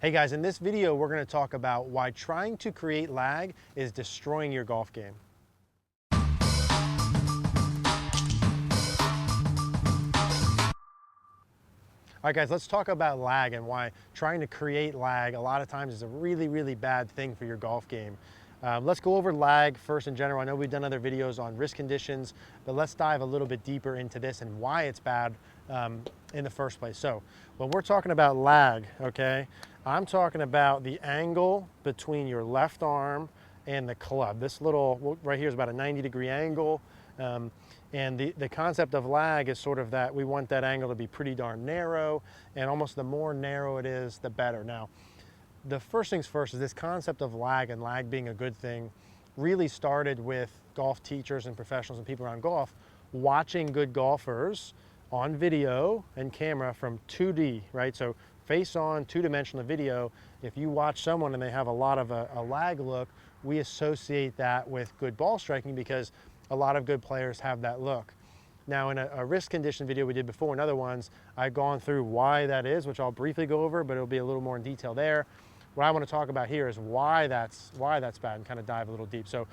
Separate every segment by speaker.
Speaker 1: Hey guys, in this video we're going to talk about why trying to create lag is destroying your golf game. All right guys, let's talk about lag and why trying to create lag a lot of times is a really bad thing for your golf game. Let's go over lag first in general. I know we've done other videos on wrist conditions, but let's dive a little bit deeper into this and why it's bad in the first place. So when we're talking about lag, okay, I'm talking about the angle between your left arm and the club. This little right here is about a 90-degree angle. And the concept of lag is sort of that we want that angle to be pretty darn narrow, and almost the more narrow it is, the better. Now, the first things first is this concept of lag and lag being a good thing really started with golf teachers and professionals and people around golf watching good golfers on video and camera from 2D, right? So face on, two-dimensional video. If you watch someone and they have a lot of a lag look, we associate that with good ball striking because a lot of good players have that look. Now in a wrist condition video we did before and other ones, I've gone through why that is, which I'll briefly go over, but it'll be a little more in detail there. What I want to talk about here is why that's bad and kind of dive a little deep. So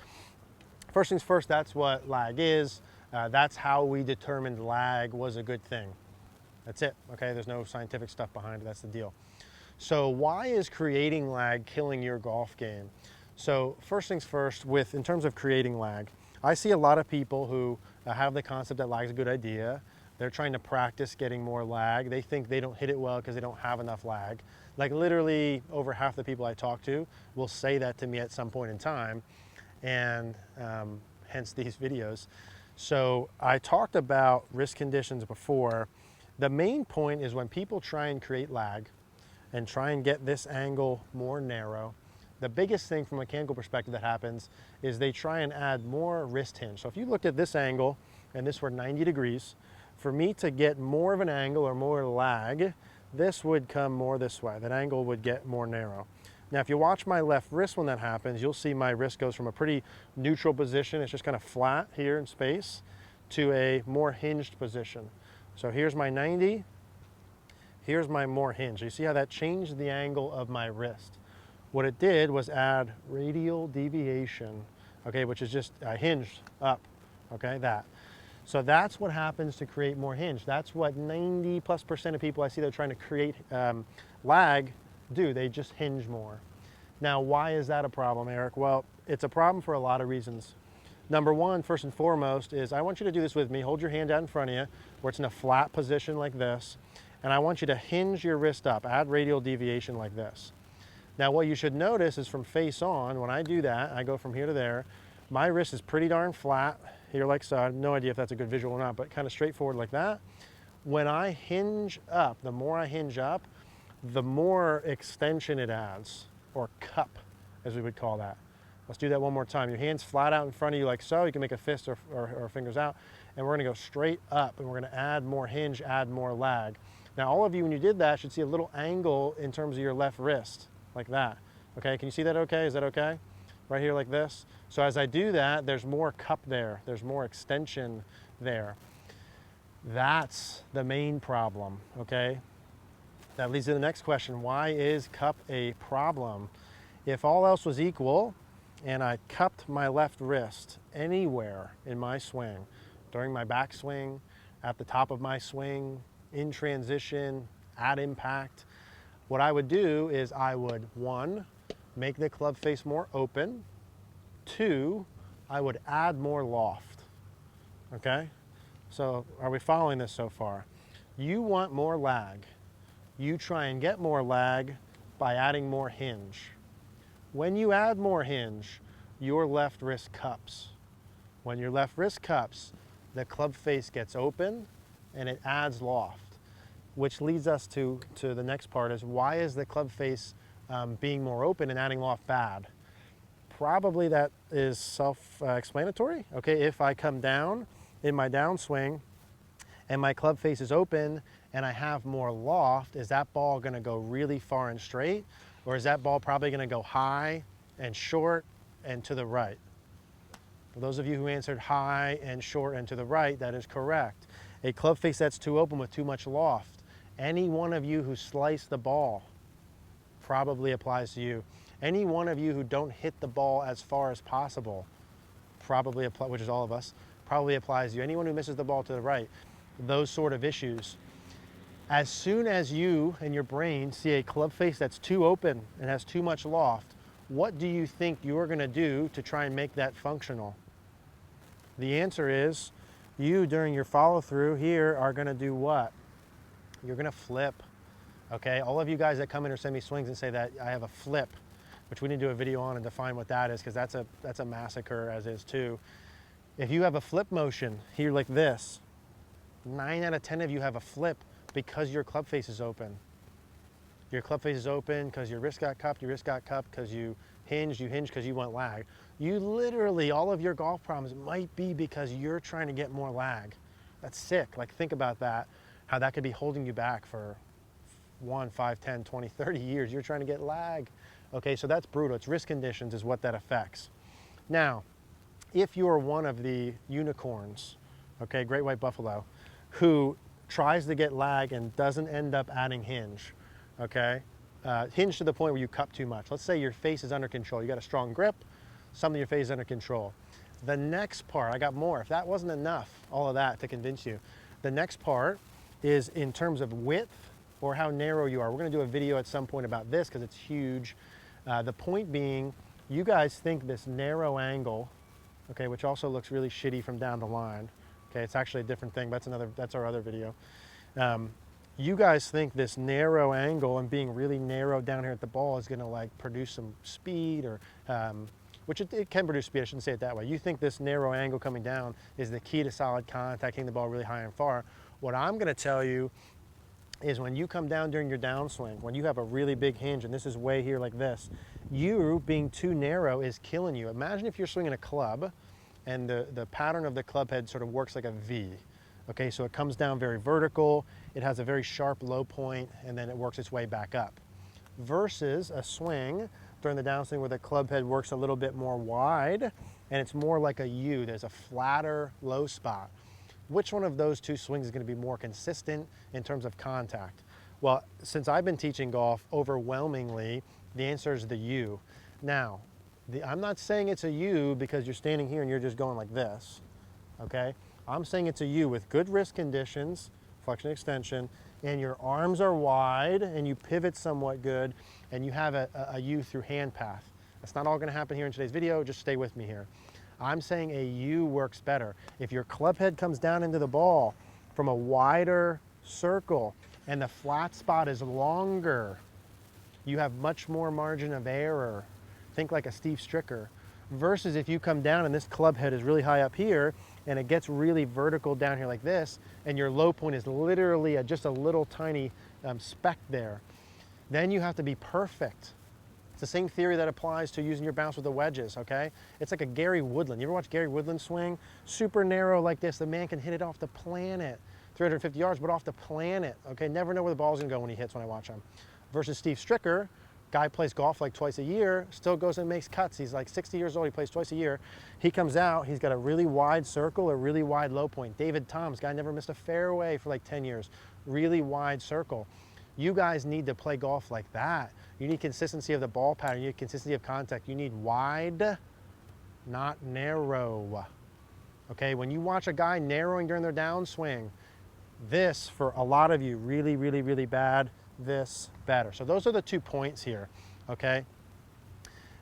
Speaker 1: first things first, that's what lag is. That's how we determined lag was a good thing. That's it, okay? There's no scientific stuff behind it, that's the deal. So why is creating lag killing your golf game? So first things first, in terms of creating lag, I see a lot of people who have the concept that lag is a good idea. They're trying to practice getting more lag. They think they don't hit it well because they don't have enough lag. Like literally over half the people I talk to will say that to me at some point in time, and hence these videos. So I talked about wrist conditions before. The main point is when people try and create lag and try and get this angle more narrow, the biggest thing from a mechanical perspective that happens is they try and add more wrist hinge. So if you looked at this angle and this were 90 degrees, for me to get more of an angle or more lag, this would come more this way. That angle would get more narrow. Now if you watch my left wrist when that happens, you'll see my wrist goes from a pretty neutral position, it's just kind of flat here in space, to a more hinged position. So here's my 90, here's my more hinge. You see how that changed the angle of my wrist? What it did was add radial deviation, okay, which is just hinged up, okay, that. So that's what happens to create more hinge. That's what 90+% of people I see that are trying to create lag do. They just hinge more. Now, why is that a problem, Eric? Well, it's a problem for a lot of reasons. Number one, first and foremost, is I want you to do this with me. Hold your hand out in front of you where it's in a flat position like this, and I want you to hinge your wrist up, add radial deviation like this. Now what you should notice is from face on, when I do that, I go from here to there, my wrist is pretty darn flat, here like so. I have no idea if that's a good visual or not, but kind of straightforward like that. When I hinge up, the more I hinge up, the more extension it adds, or cup, as we would call that. Let's do that one more time. Your hand's flat out in front of you like so. You can make a fist or fingers out, and we're gonna go straight up, and we're gonna add more hinge, add more lag. Now all of you, when you did that, should see a little angle in terms of your left wrist. Like that, okay? Can you see that okay? Is that okay? Right here like this. So as I do that, there's more cup there. There's more extension there. That's the main problem, okay? That leads to the next question. Why is cup a problem? If all else was equal and I cupped my left wrist anywhere in my swing, during my backswing, at the top of my swing, in transition, at impact, what I would do is I would, one, make the club face more open. Two, I would add more loft, okay? So are we following this so far? You want more lag. You try and get more lag by adding more hinge. When you add more hinge, your left wrist cups. When your left wrist cups, the club face gets open and it adds loft. Which leads us to the next part is why is the club face being more open and adding loft bad? Probably that is self-explanatory. Okay, if I come down in my downswing and my club face is open and I have more loft, is that ball gonna go really far and straight? Or is that ball probably gonna go high and short and to the right? For those of you who answered high and short and to the right, that is correct. A club face that's too open with too much loft, any one of you who sliced the ball probably applies to you. Any one of you who don't hit the ball as far as possible, probably apply, which is all of us, probably applies to you. Anyone who misses the ball to the right, those sort of issues. As soon as you and your brain see a club face that's too open and has too much loft, what do you think you're gonna do to try and make that functional? The answer is, you during your follow through here are gonna do what? You're gonna flip, okay? All of you guys that come in or send me swings and say that I have a flip, which we need to do a video on and define what that is, because that's a massacre as is too. If you have a flip motion here like this, 9 out of 10 of you have a flip because your club face is open. Your club face is open because your wrist got cupped, because you hinged because you went lag. You literally, all of your golf problems might be because you're trying to get more lag. That's sick. Like, think about that, how that could be holding you back for 1, 5, 10, 20, 30 years. You're trying to get lag. Okay, so that's brutal. It's wrist conditions is what that affects. Now, if you're one of the unicorns, okay, great white buffalo, who tries to get lag and doesn't end up adding hinge, okay? Hinge to the point where you cup too much. Let's say your face is under control. You got a strong grip, some of your face is under control. The next part, I got more. If that wasn't enough, all of that to convince you, the next part is in terms of width or how narrow you are. We're gonna do a video at some point about this because it's huge. The point being, you guys think this narrow angle, okay, which also looks really shitty from down the line. Okay, it's actually a different thing. That's our other video. You guys think this narrow angle and being really narrow down here at the ball is gonna like produce some speed or, which it can produce speed, I shouldn't say it that way. You think this narrow angle coming down is the key to solid contact, hitting the ball really high and far. What I'm gonna tell you is when you come down during your downswing, when you have a really big hinge, and this is way here like this, you being too narrow is killing you. Imagine if you're swinging a club and the pattern of the club head sort of works like a V. Okay, so it comes down very vertical, it has a very sharp low point, and then it works its way back up. Versus a swing during the downswing where the club head works a little bit more wide, and it's more like a U. There's a flatter low spot. Which one of those two swings is gonna be more consistent in terms of contact? Well, since I've been teaching golf, overwhelmingly, the answer is the U. Now, I'm not saying it's a U because you're standing here and you're just going like this, okay? I'm saying it's a U with good wrist conditions, flexion extension, and your arms are wide and you pivot somewhat good, and you have a U through hand path. That's not all gonna happen here in today's video, just stay with me here. I'm saying a U works better. If your club head comes down into the ball from a wider circle and the flat spot is longer, you have much more margin of error. Think like a Steve Stricker. Versus if you come down and this club head is really high up here and it gets really vertical down here like this, and your low point is literally just a little tiny speck there, then you have to be perfect. It's the same theory that applies to using your bounce with the wedges, okay? It's like a Gary Woodland. You ever watch Gary Woodland swing? Super narrow like this. The man can hit it off the planet. 350 yards, but off the planet, okay? Never know where the ball's gonna go when he hits when I watch him. Versus Steve Stricker, guy plays golf like twice a year, still goes and makes cuts. He's like 60 years old, he plays twice a year. He comes out, he's got a really wide circle, a really wide low point. David Toms, guy never missed a fairway for like 10 years. Really wide circle. You guys need to play golf like that. You need consistency of the ball pattern, you need consistency of contact. You need wide, not narrow. Okay, when you watch a guy narrowing during their downswing, this, for a lot of you, really, really, really bad, this better. So those are the 2 points here, okay?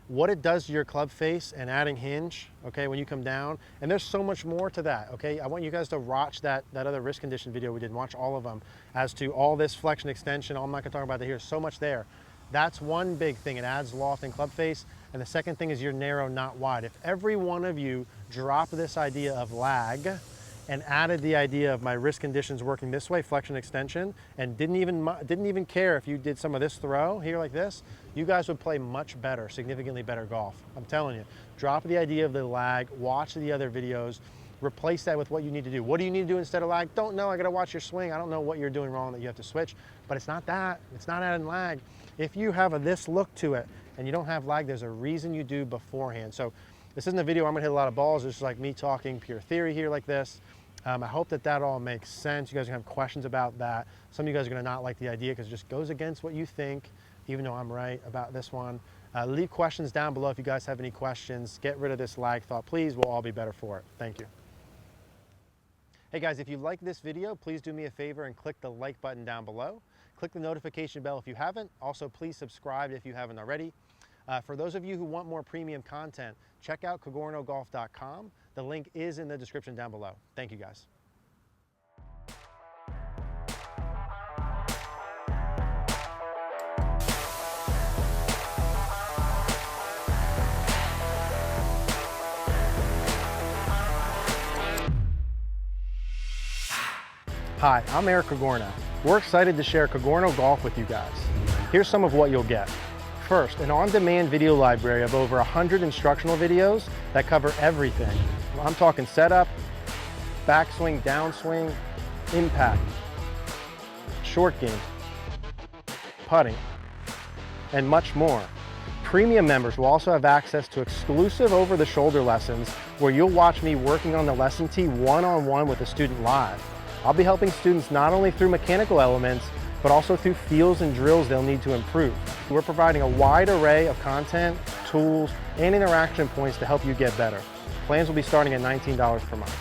Speaker 1: What it does to your club face and adding hinge, okay, when you come down, and there's so much more to that, okay? I want you guys to watch that other wrist condition video we did, and watch all of them, as to all this flexion extension. I'm not gonna talk about that here, so much there. That's one big thing, it adds loft and club face. And the second thing is you're narrow, not wide. If every one of you dropped this idea of lag and added the idea of my wrist conditions working this way, flexion extension, and didn't even care if you did some of this throw here like this, you guys would play much better, significantly better golf. I'm telling you, drop the idea of the lag, watch the other videos, replace that with what you need to do. What do you need to do instead of lag? Don't know, I gotta watch your swing. I don't know what you're doing wrong that you have to switch, but it's not that, it's not adding lag. If you have this look to it and you don't have lag, there's a reason you do beforehand. So this isn't a video where I'm gonna hit a lot of balls, it's just like me talking pure theory here like this. I hope that all makes sense. You guys are gonna have questions about that. Some of you guys are gonna not like the idea because it just goes against what you think. even though I'm right about this one. Leave questions down below if you guys have any questions. Get rid of this lag thought, please. We'll all be better for it. Thank you. Hey guys, if you like this video, please do me a favor and click the like button down below. Click the notification bell if you haven't. Also, please subscribe if you haven't already. For those of you who want more premium content, check out cogornogolf.com. The link is in the description down below. Thank you guys. Hi, I'm Eric Cogorno. We're excited to share Cogorno Golf with you guys. Here's some of what you'll get. First, an on-demand video library of over 100 instructional videos that cover everything. I'm talking setup, backswing, downswing, impact, short game, putting, and much more. Premium members will also have access to exclusive over-the-shoulder lessons where you'll watch me working on the lesson tee one-on-one with a student live. I'll be helping students not only through mechanical elements, but also through feels and drills they'll need to improve. We're providing a wide array of content, tools, and interaction points to help you get better. Plans will be starting at $19 per month.